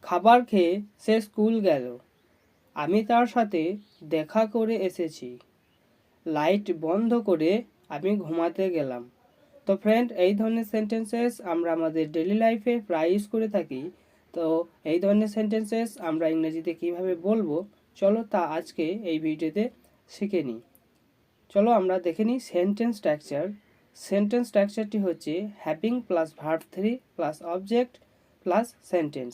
খাবার খেয়ে সে স্কুল গেল। আমি তার সাথে দেখা করে এসেছি। লাইট বন্ধ করে আমি ঘুমাতে গেলাম। তো ফ্রেন্ড, এই ধরনের সেন্টেন্সেস আমরা আমাদের ডেইলি লাইফে প্রায় ইউজ করে থাকি। তো এই ধরনের সেন্টেন্সেস আমরা ইংরেজিতে কিভাবে বলবো, চলো তা আজকে এই ভিডিওতে শিখে নিই। চলো আমরা দেখে নিই সেন্টেন্স স্ট্রাকচার। সেন্টেন্স স্ট্রাকচারটি হচ্ছে having plus verb 3 plus object plus sentence.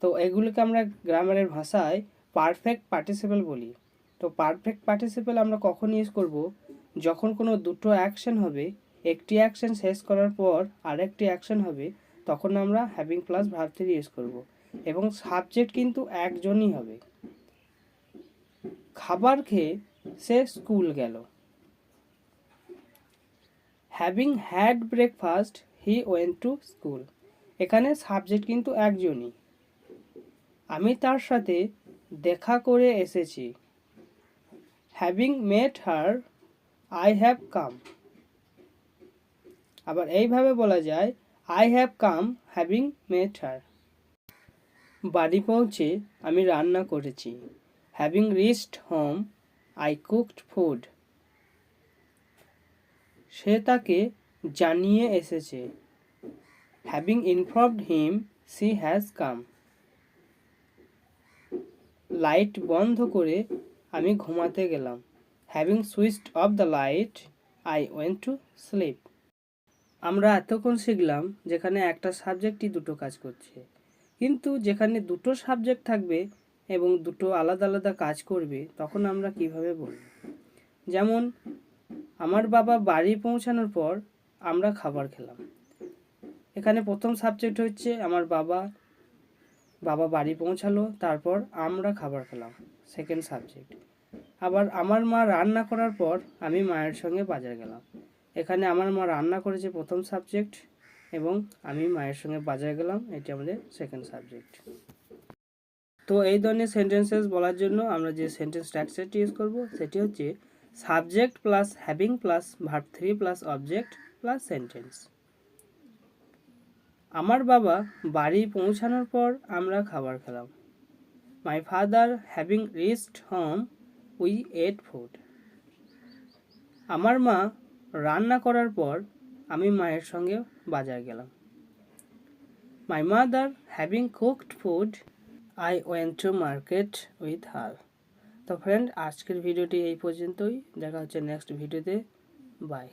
তো এগুলোকে আমরা গ্রামারের ভাষায় পারফেক্ট পার্টিসিপল বলি। তো পারফেক্ট পার্টিসিপল আমরা কখন ইউজ করব? যখন কোনো দুটো অ্যাকশন হবে, একটি অ্যাকশন শেষ করার পর আরেকটি অ্যাকশন হবে, তখন আমরা হ্যাভিং প্লাস ভার্ব 3 ইউজ করব। এবং সাবজেক্ট কিন্তু একজনই হবে। খাবার খেয়ে সে স্কুল গেল। Having had breakfast he went to school. এখানে সাবজেক্ট কিন্তু একজনই। আমি তার সাথে দেখা করে এসেছি। Having met her I have come. আবার এইভাবে বলা যায়, I have come having met her. বাড়ি পৌঁছে আমি রান্না করেছি। Having reached home I cooked food. সে তাকে জানিয়ে এসেছে। Having informed him she has come. Light বন্ধ করে আমি ঘুমাতে গেলাম। Having switched of the light I went to sleep. আমরা এতক্ষণ শিখলাম যেখানে একটা সাবজেক্টই দুটো কাজ করছে, কিন্তু যেখানে দুটো সাবজেক্ট থাকবে এবং দুটো আলাদা আলাদা কাজ করবে, তখন আমরা কিভাবে বলব? যেমন, আমার বাবা বাড়ি পৌঁছানোর পর আমরা খাবার খেলাম। এখানে প্রথম সাবজেক্ট হচ্ছে আমার বাবা, বাবা বাড়ি পৌঁছালো, তারপর আমরা খাবার খেলাম, সেকেন্ড সাবজেক্ট। আবার আমার মা রান্না করার পর আমি মায়ের সঙ্গে বাজার গেলাম। এখানে আমার মা রান্না করেছে প্রথম সাবজেক্ট, এবং আমি মায়ের সঙ্গে বাজার গেলাম, এটি আমাদের সেকেন্ড সাবজেক্ট। তো এই ধরনের সেন্টেন্সেস বলার জন্য আমরা যে সেন্টেন্স স্ট্রাকচারটি ইউজ করব সেটি হচ্ছে subject plus having plus verb 3 plus object plus sentence. আমার বাবা বাড়ি পৌঁছানোর পর আমরা খাবার খেলাম। My father having reached home we at food. আমার মা রান্না করার পর আমি মায়ের সঙ্গে বাজার গেলাম। My mother having cooked food I went to market with her. তো ফ্রেন্ড, আজকের ভিডিওটি এই পর্যন্তই। দেখা হচ্ছে নেক্সট ভিডিওতে। বাই।